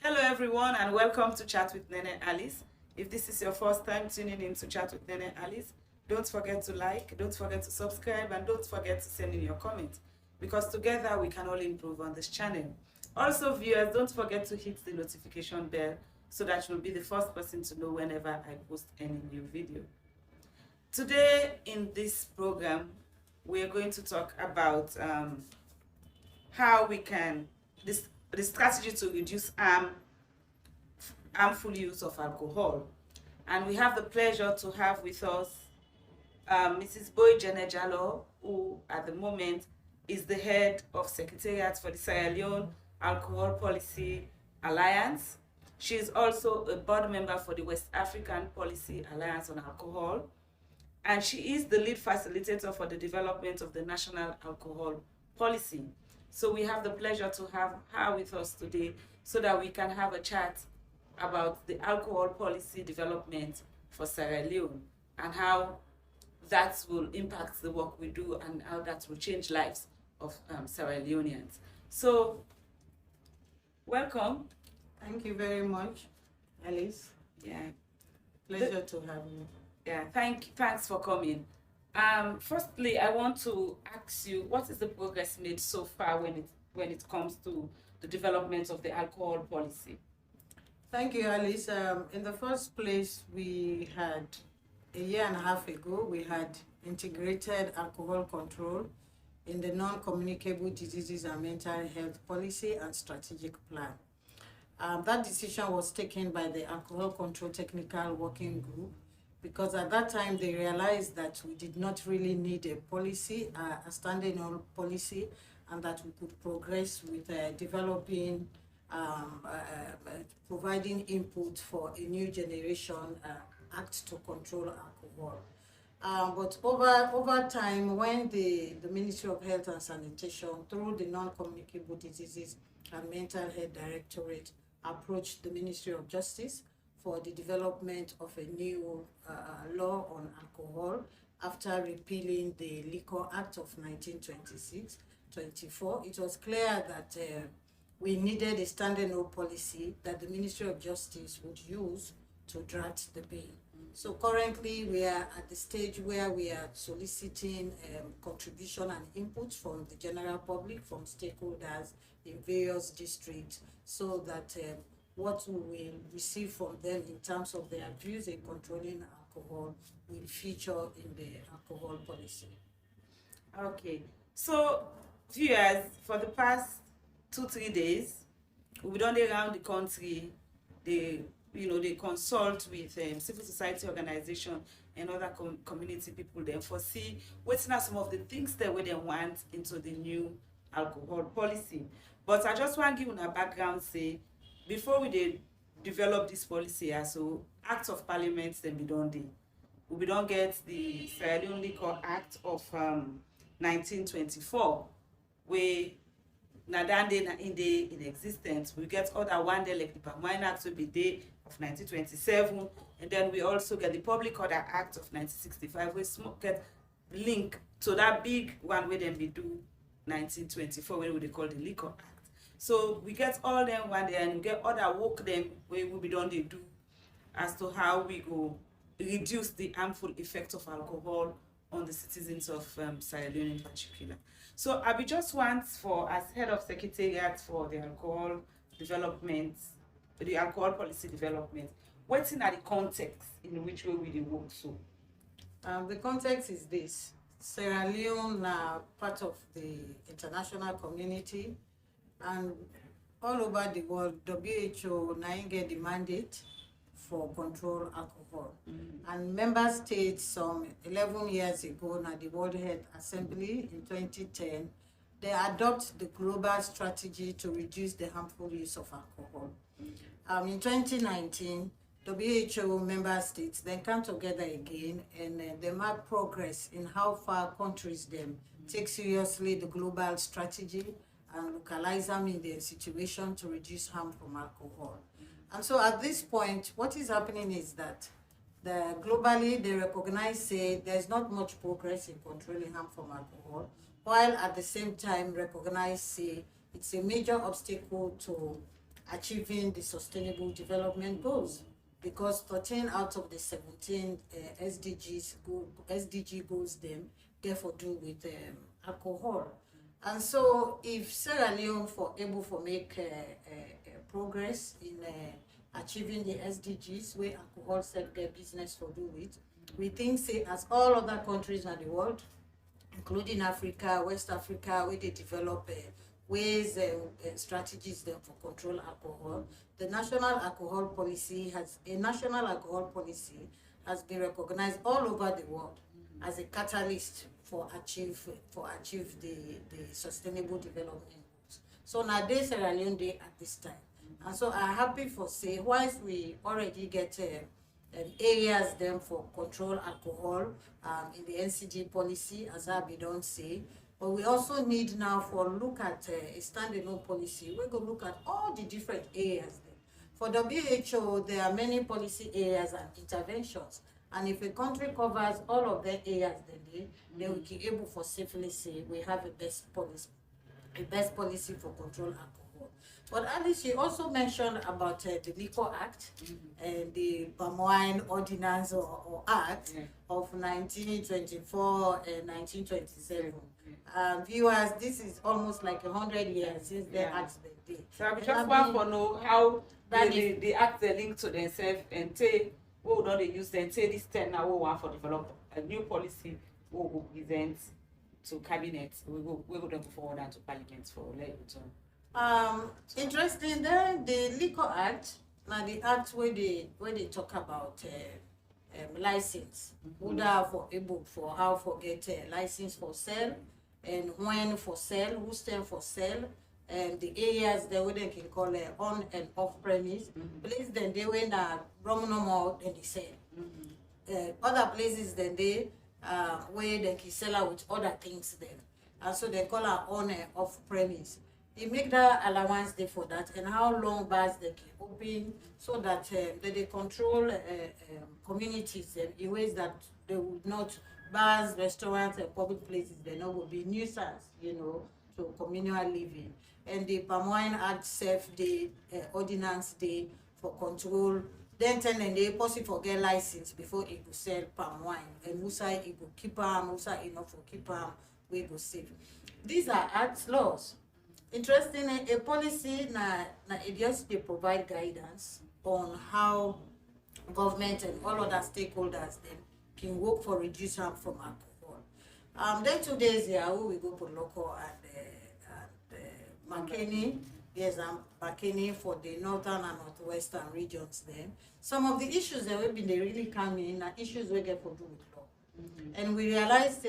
Hello everyone and welcome to Chat with Nene Alice. If this is your first time tuning in to Chat with Nene Alice, don't forget to like, don't forget to subscribe, and don't forget to send in your comments because together we can all improve on this channel. Also viewers, don't forget to hit the notification bell so that you'll be the first person to know whenever I post any new video. Today in this program, we are going to talk about how we can, the strategy to reduce harmful use of alcohol. And we have the pleasure to have with us Mrs. Boi-Jenneh Jalloh, who at the moment is the head of Secretariat for the Sierra Leone Alcohol Policy Alliance. She is also a board member for the West African Policy Alliance on Alcohol, and she is the lead facilitator for the development of the National Alcohol Policy. So we have the pleasure to have her with us today so that we can have a chat about the alcohol policy development for Sierra Leone and how that will impact the work we do and how that will change lives of Sierra Leoneans. So, welcome. Thank you very much, Alice. Yeah. Pleasure to have you. Yeah, thanks for coming. Firstly, I want to ask you, what is the progress made so far when it comes to the development of the alcohol policy? Thank you, Alice. In the first place, we had a year and a half ago, we had integrated alcohol control in the non-communicable diseases and mental health policy and strategic plan. That decision was taken by the Alcohol Control Technical Working Group because at that time they realized that we did not really need a policy, a standalone policy, and that we could progress with developing, providing input for a new generation act to control alcohol. But over time, when the Ministry of Health and Sanitation, through the Non-Communicable Diseases and Mental Health Directorate, approached the Ministry of Justice for the development of a new law on alcohol after repealing the Liquor Act of 1924, it was clear that we needed a standalone policy that the Ministry of Justice would use to draft the bill. So currently we are at the stage where we are soliciting contribution and input from the general public, from stakeholders in various districts, so that what we will receive from them in terms of their views in controlling alcohol will feature in the alcohol policy. Okay, so viewers, for the past 2-3 days, we've done around the country. They consult with civil society organization and other community people. Then foresee what are some of the things that they want into the new alcohol policy. But I just want to give you a background. Say before we did develop this policy, so Act of Parliament then be done day. We don't get the Sierra Leone Liquor Act of 1924, where Nadande in existence. We get other one day like the Palm Wine Act will be day of 1927, and then we also get the Public Order Act of 1965, we get link to that big one where then we do 1924, where they call the Liquor Act. So we get all them one day, and we get other work them where we be done they do as to how we go reduce the harmful effect of alcohol on the citizens of Sierra Leone in particular. So I be just want for, as head of Secretariat for the alcohol development, the alcohol policy development, what's in the context in which way we work so? The context is this. Sierra Leone are part of the international community, and all over the world, WHO now get the mandate for control alcohol. And member states some 11 years ago, now the World Health Assembly in 2010, they adopt the global strategy to reduce the harmful use of alcohol. In 2019, WHO member states then come together again and they make progress in how far countries them take seriously the global strategy and localize them in their situation to reduce harm from alcohol. And so at this point, what is happening is that globally they recognize, say, there's not much progress in controlling harm from alcohol, while at the same time recognize, say, it's a major obstacle to achieving the Sustainable Development Goals, because 13 out of the 17 SDG goals them therefore do with alcohol. And so if Sierra Leone for able to make progress in achieving the SDGs where alcohol self get business for do with, we think say as all other countries in the world, including Africa, West Africa, where they develop ways and strategies then for control alcohol. The national alcohol policy has been recognized all over the world as a catalyst for achieve the sustainable development goals. So now they Sierra Leone Day at this time. And so I'm happy for say, whilst we already get areas then for control alcohol in the NCD policy, as Abi don't say, but we also need now for look at a standalone policy. We're going to look at all the different areas there. For WHO, there are many policy areas and interventions. And if a country covers all of the areas, then we can able for safely say we have a best policy for control alcohol. But Alice, you also mentioned about the Liquor Act and the palm wine ordinance or act of 1924 and 1927. Viewers, this is almost like 100 years since the act been did. So I just want to know how the act they link to themselves and say, oh, don't they use them? Say this 10 now we want for develop a new policy we will present to cabinet. We go then forward and to parliament for let interesting then the Liquor Act, now the act where they talk about license, whether for able for how for get license for sale and when for sale, who stand for sale, and the areas that we can call on and off premise, places then they when rum no more than they sell. Other places then they where they can sell out with other things then, and so they call our on and off premise. They make that allowance there for that, and how long bars they can open, so that they control communities in ways that they would not, bars, restaurants, and public places, they not will be nuisance, to communal living. And the Palm Wine Act self the ordinance day for control. Then and they possibly for get license before it will sell palm wine. And Musa it will keep Musa enough for keep we go save. These are acts laws. Interesting, a policy it just they provide guidance on how government and all other stakeholders then can work for reduce harm from alcohol. Then 2 days here we go for local and McKinney. Yes, McKinney for the northern and northwestern regions then. Some of the issues that we've been they really come in are issues we get for do with law. And we realize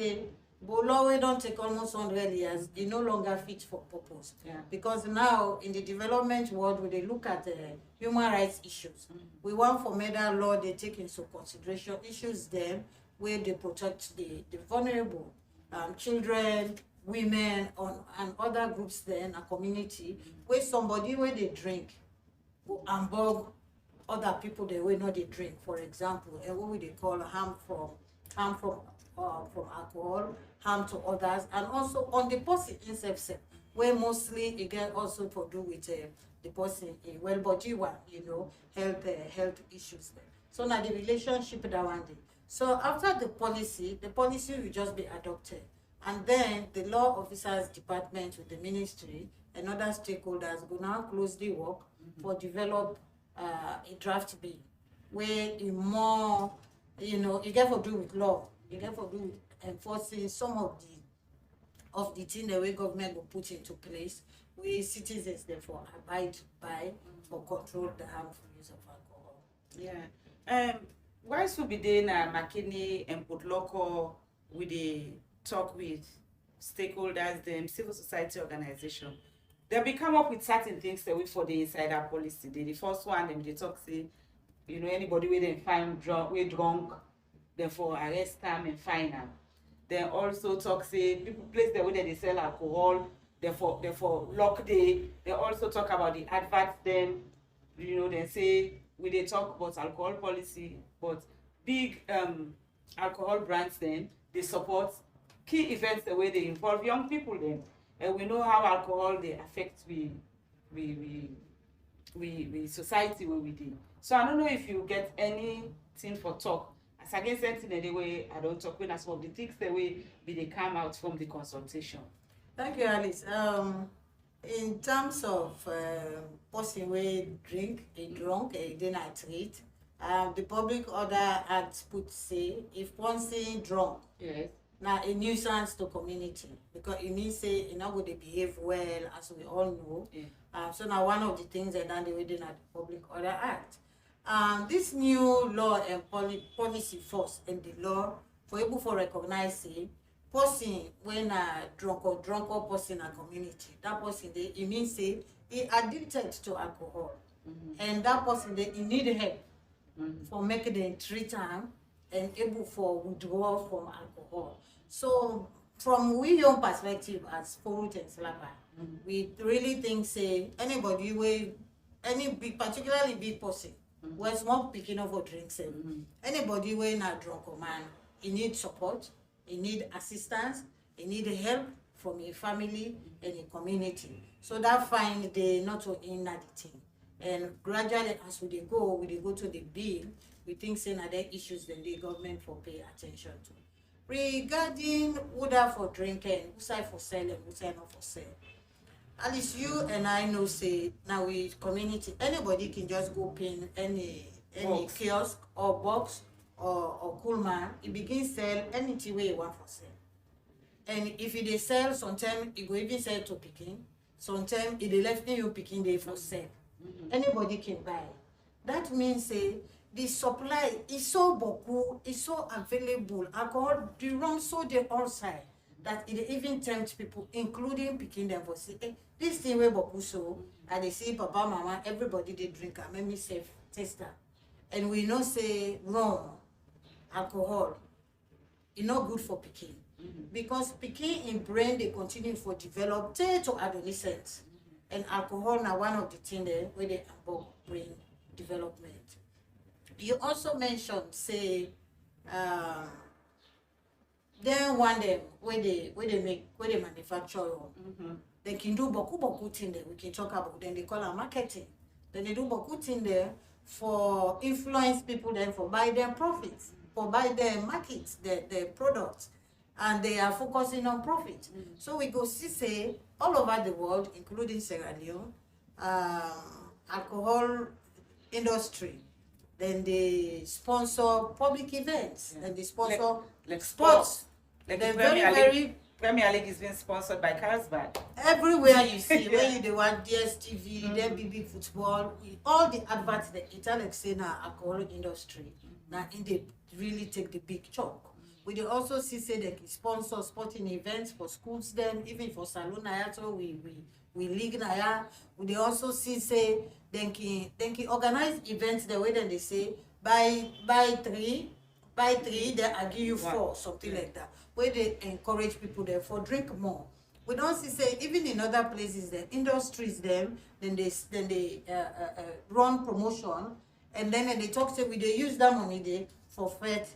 but law we don't take almost 100 years, it no longer fit for purpose. Because now in the development world, when they look at human rights issues, we want for murder law they take into consideration issues them where they protect the vulnerable, children, women, and other groups there in a community where somebody where they drink and bug other people they will not they drink, for example, and what we they call harm from alcohol, harm to others, and also on the person himself, where mostly it get also to do with the person well body one, health issues there. So now the relationship that one day. So after the policy will just be adopted, and then the law officers department with the ministry and other stakeholders go now closely work for develop a draft bill where in more, it get to do with law. You get to do with enforcing some of the things the way government will put into place, where citizens therefore abide by for control the harmful use of alcohol. Yeah. Why should be then McKinney and put local with the talk with stakeholders, them civil society organization? They come up with certain things that we for the insider policy. The first one, they talk say, anybody where they find drunk, therefore arrest them and fine them. Then also talk say people place the way that they sell alcohol, therefore lock day. They also talk about the adverts then, they say they talk about alcohol policy, but big alcohol brands then they support key events the way they involve young people then. And we know how alcohol they affect we we society where we did. So I don't know if you get anything for talk. As against anything anyway, I don't talk when as some of the things the way they come out from the consultation. Thank you, Alice. In terms of person wey drink, a drunk, a dey na treat, the Public Order Act put say if person drunk, Yes. na a nuisance to community because e mean say e no go dey behave well as we all know. Yeah. So na one of the things that done dey within the Public Order Act. This new law and policy force and the law for able for recognize say person when a drunk or drunkard person in a community, that person dey e mean say he addicted to alcohol. And that person dey e need help for make dem treat am and able for withdraw from alcohol. So from we own perspective as Forut and Slapper, we really think say anybody wey any big, particularly big person, wey small pikin no for drink sef, anybody wey na drunk or man, he need support, he need assistance, he need help from a family and a community. So that find they not to in the thing. And gradually as we dey go to the bill, we think say na there issues then the government for pay attention to. Regarding who that for drinking, who side for selling, who side not for sale. At least you and I know say now we community, anybody can just go pin any Box. kiosk or box or cool man, he begin sell anything where you want for sale. And if they sell, sometimes he go even sell to picking, sometimes he dey left you picking they for sale. Anybody can buy. That means say the supply is so boku, is so available. Alcohol, the rum so they all side that it even tempt people, including picking them for say, hey, this thing way boku so, and they see papa, mama, everybody they drink and make me safe taster. And we know say rum, alcohol, it's not good for picking. Because picking in brain they continue for develop to adolescence. And alcohol now one of the things there where they involve brain development. You also mentioned say then one them where they manufacture they can do boku thing there we can talk about, then they call it marketing. Then they do boku thing there for influence people then for buy them profits, for buy them markets, their products. And they are focusing on profit. So we go see say all over the world, including Sierra Leone, alcohol industry. Then they sponsor public events. And they sponsor like sports. Like They're the very Premier League is being sponsored by Carlsbad. everywhere you see, when you want DSTV, then BB football, all the adverts, the Italian say now alcohol industry. Now in they really take the big chunk. We also see say they can sponsor sporting events for schools then, even for saloon so we league naya. We also see say they can organize events the way that they say buy three, then I give you four, something like that. Where they encourage people there for drink more. We don't see say even in other places the industries then they run promotion and then they talk say we they use that money there for fight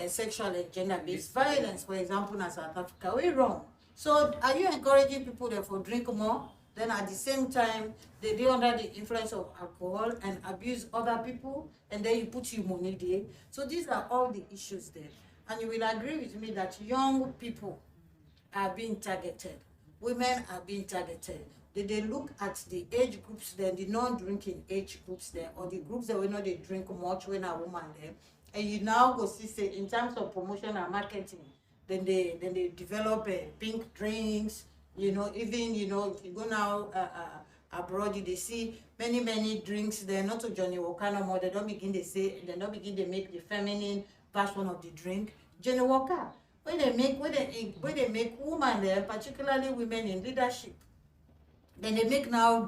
sexual and gender-based violence, for example, in South Africa. We're wrong. So are you encouraging people there for drink more? Then at the same time, they do under the influence of alcohol and abuse other people, and then you put your money there. So these are all the issues there. And you will agree with me that young people are being targeted. Women are being targeted. They look at the age groups there, the non-drinking age groups there, or the groups that we know they drink much when a woman there. And you now go see say in terms of promotion and marketing, then they develop pink drinks, even if you go now abroad, they see many drinks. They're not to Johnny Walker no more. They don't begin to make the feminine version of the drink. Johnny Walker, when they make women there, particularly women in leadership, then they make now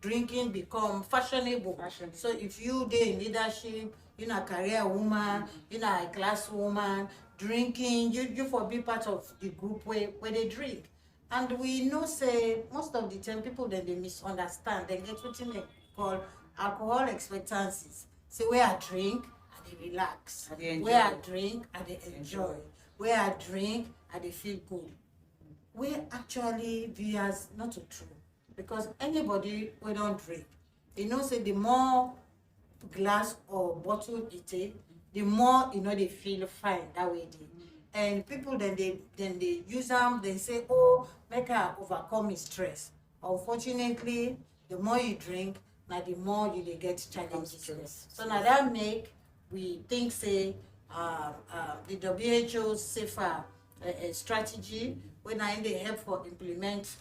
drinking become fashionable. So if you there in leadership, you're a career woman, you're a class woman, drinking, you for be part of the group where they drink. And we know say most of the time people then they misunderstand, they get what they call alcohol expectancies. Say where I drink, I they relax. Where I drink, I they enjoy. Where I drink, I they feel good. Where actually viewers not true. Because anybody who don't drink, you know, say the more glass or bottle you take, the more you know they feel fine that way. And people then they use them. They say, oh, make her overcome his stress. Unfortunately, the more you drink, now the more you dey get challenges. So now that make we think say the WHO safer strategy when I they help for implement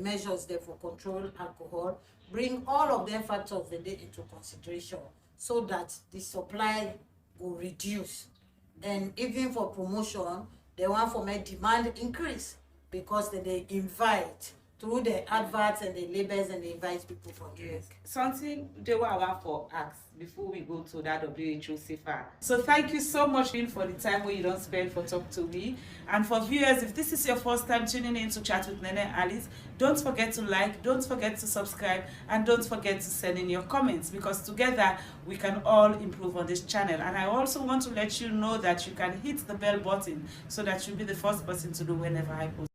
measures there for control alcohol, bring all of them factors of the day into consideration so that the supply will reduce. And even for promotion, they want for make demand increase because they invite through the adverts and the labels and they invite people for drink. Something they were want for ask before we go to that WHO safer. So thank you so much, Bill, for the time where you don't spend for talk to me. And for viewers, if this is your first time tuning in to Chat with Nene Alice, don't forget to like, don't forget to subscribe, and don't forget to send in your comments, because together we can all improve on this channel. And I also want to let you know that you can hit the bell button so that you'll be the first person to know whenever I post.